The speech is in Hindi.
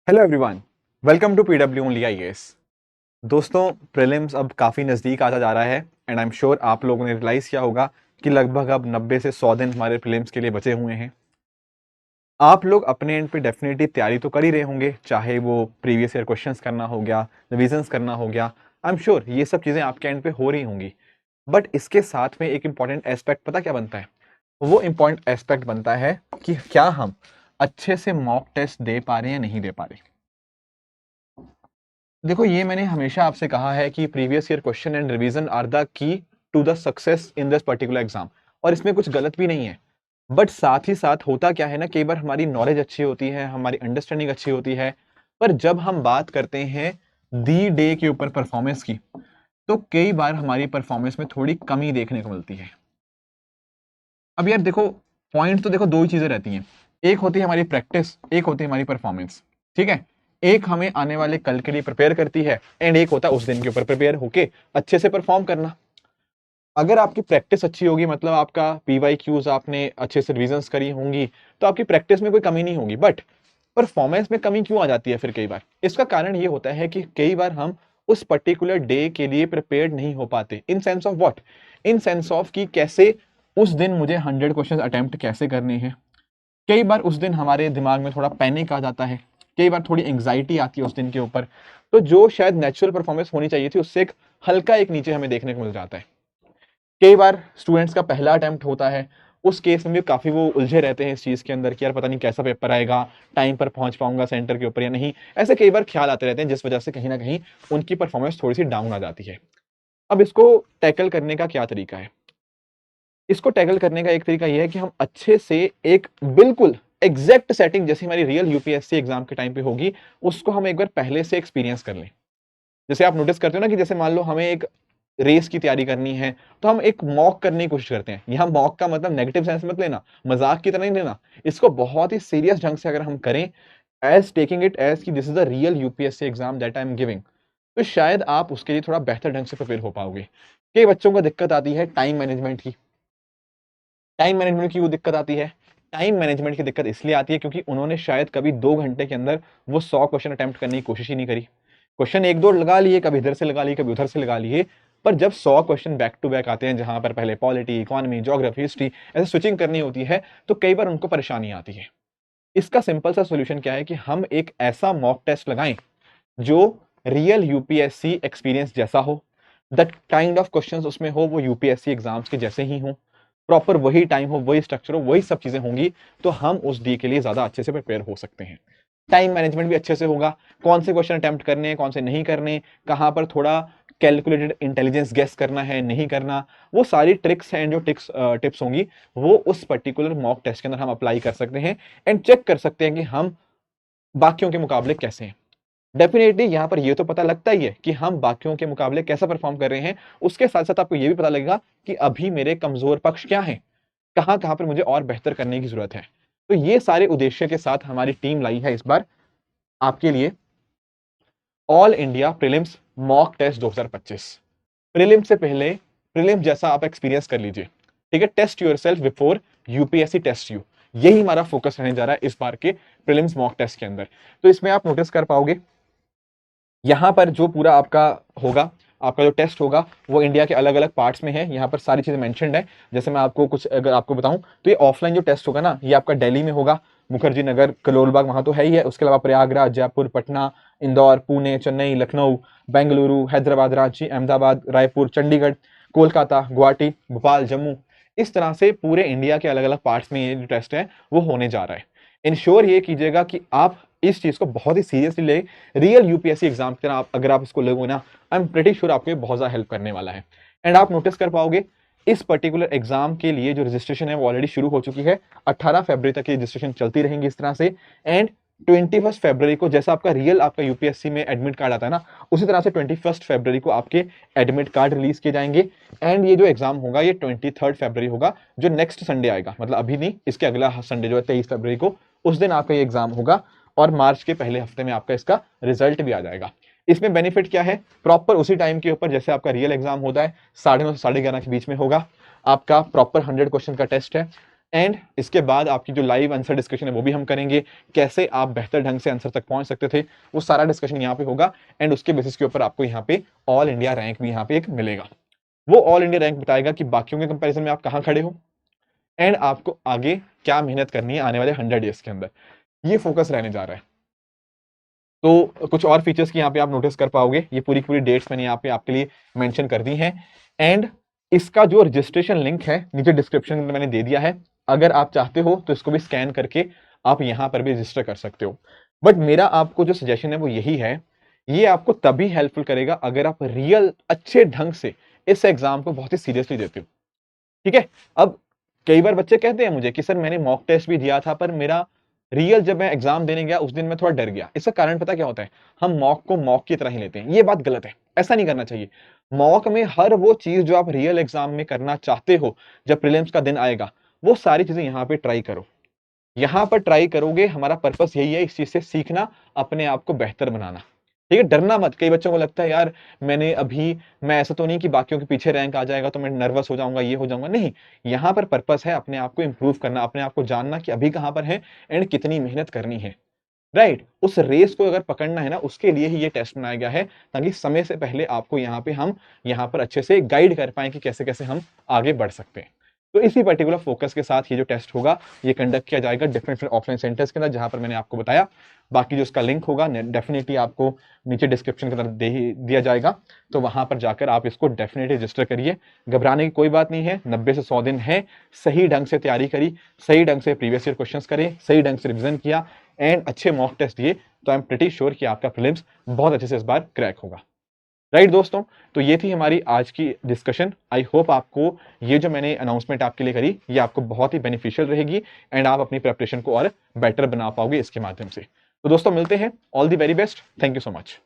Hello everyone, welcome to PW only IAS. दोस्तों, प्रीलिम्स अब काफ़ी नज़दीक आता जा रहा है एंड आई एम श्योर आप लोगों ने रियलाइज़ किया होगा कि लगभग अब 90 से 100 दिन हमारे प्रीलिम्स के लिए बचे हुए हैं। आप लोग अपने एंड पे डेफिनेटली तैयारी तो कर ही रहे होंगे, चाहे वो प्रीवियस ईयर क्वेश्चंस करना हो गया, रिविजन्स करना हो गया। आई एम श्योर ये सब चीज़ें आपके एंड पे हो रही होंगी। बट इसके साथ में एक इंपॉर्टेंट एस्पेक्ट पता क्या बनता है? वो इंपॉर्टेंट एस्पेक्ट बनता है कि क्या हम अच्छे से मॉक टेस्ट दे पा रहे हैं या नहीं दे पा रहे। देखो, ये मैंने हमेशा आपसे कहा है कि previous year question and revision are the key to the success in this particular exam, और इसमें कुछ गलत भी नहीं है। बट साथ ही साथ होता क्या है ना, कई बार हमारी नॉलेज अच्छी होती है, हमारी अंडरस्टैंडिंग अच्छी होती है, पर जब हम बात करते हैं दी डे के ऊपर परफॉर्मेंस की, तो कई बार हमारी परफॉर्मेंस में थोड़ी कमी देखने को मिलती है। अब यार देखो, पॉइंट तो देखो, दो ही चीजें रहती हैं। एक होती है हमारी प्रैक्टिस, एक होती है हमारी परफॉर्मेंस। ठीक है, एक हमें आने वाले कल के लिए प्रिपेयर करती है एंड एक होता है उस दिन के ऊपर प्रिपेयर होके अच्छे से परफॉर्म करना। अगर आपकी प्रैक्टिस अच्छी होगी, मतलब आपका पीवाई क्यूज आपने अच्छे से रिविजन्स करी होंगी, तो आपकी प्रैक्टिस में कोई कमी नहीं होगी। बट परफॉर्मेंस में कमी क्यों आ जाती है फिर कई बार? इसका कारण ये होता है कि कई बार हम उस पर्टिकुलर डे के लिए प्रिपेयर्ड नहीं हो पाते। In sense of what? In sense of कि कैसे उस दिन मुझे 100 क्वेश्चन अटेम्प्ट कैसे करने हैं। कई बार उस दिन हमारे दिमाग में थोड़ा पैनिक आ जाता है, कई बार थोड़ी एंग्जाइटी आती है उस दिन के ऊपर, तो जो शायद नेचुरल परफॉर्मेंस होनी चाहिए थी उससे एक हल्का एक नीचे हमें देखने को मिल जाता है। कई बार स्टूडेंट्स का पहला अटेम्प्ट होता है, उस केस में भी काफी वो उलझे रहते हैं इस चीज के अंदर कि यार पता नहीं कैसा पेपर आएगा, टाइम पर पहुंच पाऊंगा सेंटर के ऊपर या नहीं। ऐसे कई बार ख्याल आते रहते हैं, जिस वजह से कहीं ना कहीं उनकी परफॉर्मेंस थोड़ी सी डाउन आ जाती है। अब इसको टैकल करने का क्या तरीका है? इसको टैकल करने का एक तरीका यह है कि हम अच्छे से एक बिल्कुल एग्जैक्ट सेटिंग जैसी हमारी रियल यूपीएससी एग्जाम के टाइम पे होगी, उसको हम एक बार पहले से एक्सपीरियंस कर लें। जैसे आप नोटिस करते हो ना कि जैसे मान लो हमें एक रेस की तैयारी करनी है, तो हम एक मॉक करने की कोशिश करते हैं। यहाँ मॉक का मतलब नेगेटिव सेंस मत लेना, मजाक की तरह नहीं लेना। इसको बहुत ही सीरियस ढंग से अगर हम करें, एज टेकिंग इट एज कि this is the real UPSC exam that I am giving, तो शायद आप उसके लिए थोड़ा बेहतर ढंग से प्रिपेयर हो पाओगे। कई बच्चों को दिक्कत आती है टाइम मैनेजमेंट की। टाइम मैनेजमेंट की वो दिक्कत आती है। टाइम मैनेजमेंट की दिक्कत इसलिए आती है क्योंकि उन्होंने शायद कभी 2 घंटे के अंदर वो 100 क्वेश्चन अटेम्प्ट करने की कोशिश ही नहीं करी। क्वेश्चन एक दो लगा लिए, कभी इधर से लगा लिए, कभी उधर से लगा लिए, पर जब 100 क्वेश्चन बैक टू बैक आते हैं, जहां पर पहले पॉलिटी, इकोनॉमी, ज्योग्राफी, हिस्ट्री ऐसे स्विचिंग करनी होती है, तो कई बार उनको परेशानी आती है। इसका सिंपल सा सोल्यूशन क्या है कि हम एक ऐसा मॉक टेस्ट लगाएं जो रियल यूपीएससी एक्सपीरियंस जैसा हो, दैट काइंड ऑफ क्वेश्चंस उसमें हो वो यूपीएससी एग्जाम्स के जैसे ही हो, प्रॉपर वही टाइम हो, वही स्ट्रक्चर हो, वही सब चीजें होंगी, तो हम उस डी के लिए ज्यादा अच्छे से प्रिपेयर हो सकते हैं। टाइम मैनेजमेंट भी अच्छे से होगा, कौन से क्वेश्चन अटेम्प्ट करने हैं, कौन से नहीं करने, कहां पर थोड़ा कैलकुलेटेड इंटेलिजेंस गेस करना है, नहीं करना, वो सारी ट्रिक्स हैं जो टिप्स होंगी, वो उस पर्टिकुलर मॉक टेस्ट के अंदर हम अप्लाई कर सकते हैं एंड चेक कर सकते हैं कि हम बाकियों के मुकाबले कैसे हैं। डेफिनेटली यहाँ पर ये तो पता लगता ही है कि हम बाकियों के मुकाबले कैसा परफॉर्म कर रहे हैं, उसके साथ साथ आपको ये भी पता लगेगा कि अभी मेरे कमजोर पक्ष क्या हैं, कहां कहां पर मुझे और बेहतर करने की जरूरत है। तो ये सारे उद्देश्य के साथ हमारी टीम लाई है इस बार आपके लिए all India prelims mock test 2025। Prelim से पहले प्रीलिम जैसा आप एक्सपीरियंस कर लीजिए। ठीक है, test yourself before UPSC test you, यही हमारा फोकस रहने जा रहा है इस बार के प्रीलिम्स मॉक टेस्ट के अंदर। तो इसमें आप नोटिस कर पाओगे, यहाँ पर जो पूरा आपका होगा, आपका जो टेस्ट होगा वो इंडिया के अलग अलग पार्ट्स में है। यहाँ पर सारी चीजें मेंशन्ड है। जैसे मैं आपको कुछ अगर आपको बताऊं, तो ये ऑफलाइन जो टेस्ट होगा ना, ये आपका दिल्ली में होगा, मुखर्जी नगर, कलोलबाग, वहां तो है ही है। उसके अलावा प्रयागराज, जयपुर, पटना, इंदौर, पुणे, चेन्नई, लखनऊ, बेंगलुरु, हैदराबाद, रांची, अहमदाबाद, रायपुर, चंडीगढ़, कोलकाता, गुवाहाटी, भोपाल, जम्मू, इस तरह से पूरे इंडिया के अलग अलग पार्ट्स में ये जो टेस्ट है वो होने जा रहा है। इंश्योर ये कीजिएगा कि आप इस चीज को बहुत ही सीरियसली ले, रियल यूपीएससी एग्जाम की तरह आप अगर आप इसको लोगे ना, आई एम प्रीटी श्योर आपको बहुत ज्यादा हेल्प करने वाला है। एंड आप नोटिस कर पाओगे इस पर्टिकुलर एग्जाम के लिए जो रजिस्ट्रेशन है वो ऑलरेडी शुरू हो चुकी है। 18 फरवरी तक ये रजिस्ट्रेशन चलती रहेंगी इस तरह से। एंड 21 फरवरी को जैसा आपका रियल आपका यूपीएससी में एडमिट कार्ड आता है ना, उसी तरह से 21 फरवरी को आपके एडमिट कार्ड रिलीज किए जाएंगे। एंड ये जो एग्जाम होगा ये 23 फरवरी होगा, जो नेक्स्ट संडे आएगा, मतलब अभी नहीं, इसके अगला संडे जो है 23 फरवरी को, उस दिन आपका ये एग्जाम होगा और मार्च के पहले हफ्ते में आपका इसका रिजल्ट भी आ जाएगा। इसमें बेनिफिट क्या है? प्रॉपर उसी टाइम के ऊपर जैसे आपका रियल एग्जाम होता है, 9:30 से 11:30 के बीच में होगा। आपका प्रॉपर 100 क्वेश्चन का टेस्ट है एंड इसके बाद आपकी जो लाइव आंसर डिस्कशन है वो भी हम करेंगे, कैसे आप बेहतर ढंग से आंसर तक पहुंच सकते थे, वो सारा डिस्कशन यहाँ पे होगा। एंड उसके बेसिस के ऊपर आपको यहाँ पे ऑल इंडिया रैंक भी यहाँ पे एक मिलेगा। वो ऑल इंडिया रैंक बताएगा कि बाकियों के कंपैरिजन में आप कहाँ खड़े हो एंड आपको आगे क्या मेहनत करनी है आने वाले 100 डेज के अंदर, ये फोकस रहने जा रहा है। तो कुछ और फीचर्स की यहाँ पे आप नोटिस कर पाओगे, ये पूरी पूरी डेट्स मैंने यहाँ पे आपके लिए मेंशन कर दी हैं। एंड इसका जो रजिस्ट्रेशन लिंक है नीचे डिस्क्रिप्शन में मैंने दे दिया है, अगर आप चाहते हो तो इसको भी स्कैन करके आप यहाँ पर भी रजिस्टर कर सकते हो। बट मेरा आपको जो सजेशन है वो यही है, ये आपको तभी हेल्पफुल करेगा अगर आप रियल अच्छे ढंग से इस एग्जाम को बहुत ही सीरियसली देते हो। ठीक है, अब कई बार बच्चे कहते हैं मुझे कि सर मैंने मॉक टेस्ट भी दिया था पर मेरा रियल जब मैं एग्जाम देने गया उस दिन मैं थोड़ा डर गया। इसका कारण पता क्या होता है, हम मॉक को मॉक की तरह ही लेते हैं, ये बात गलत है, ऐसा नहीं करना चाहिए। मॉक में हर वो चीज जो आप रियल एग्जाम में करना चाहते हो, जब प्रीलिम्स का दिन आएगा वो सारी चीजें यहाँ पे ट्राई करो। यहाँ पर ट्राई करोगे, हमारा पर्पस यही है इस चीज से सीखना, अपने आप को बेहतर बनाना। ठीक है, डरना मत। कई बच्चों को लगता है यार मैं ऐसा तो नहीं कि बाकियों के पीछे रैंक आ जाएगा तो मैं नर्वस हो जाऊंगा, ये हो जाऊंगा, नहीं। यहाँ पर पर्पस है अपने आप को इंप्रूव करना, अपने आप को जानना कि अभी कहां पर है एंड कितनी मेहनत करनी है। राइट, उस रेस को अगर पकड़ना है ना, उसके लिए ही ये टेस्ट बनाया गया है, ताकि समय से पहले आपको हम यहाँ पर अच्छे से गाइड कर पाए कि कैसे कैसे हम आगे बढ़ सकते हैं। तो इसी पर्टिकुलर फोकस के साथ ये जो टेस्ट होगा ये कंडक्ट किया जाएगा डिफरेंट ऑफलाइन सेंटर्स के अंदर, जहां पर मैंने आपको बताया। बाकी जो इसका लिंक होगा डेफिनेटली आपको नीचे डिस्क्रिप्शन के अंदर दे दिया जाएगा, तो वहां पर जाकर आप इसको डेफिनेटली रजिस्टर करिए। घबराने की कोई बात नहीं है, 90 से 100 दिन है, सही ढंग से तैयारी करी, सही ढंग से प्रीवियस ईयर क्वेश्चंस करे, सही ढंग से रिविजन किया एंड अच्छे मॉक टेस्ट दिए, तो आई एम प्रीटी श्योर कि आपका प्रीलिम्स बहुत अच्छे से इस बार क्रैक होगा। राइट दोस्तों, तो ये थी हमारी आज की डिस्कशन। आई होप आपको ये जो मैंने अनाउंसमेंट आपके लिए करी ये आपको बहुत ही बेनिफिशियल रहेगी एंड आप अपनी प्रिपरेशन को और बेटर बना पाओगे इसके माध्यम से। तो दोस्तों मिलते हैं, all the very best, thank you so much.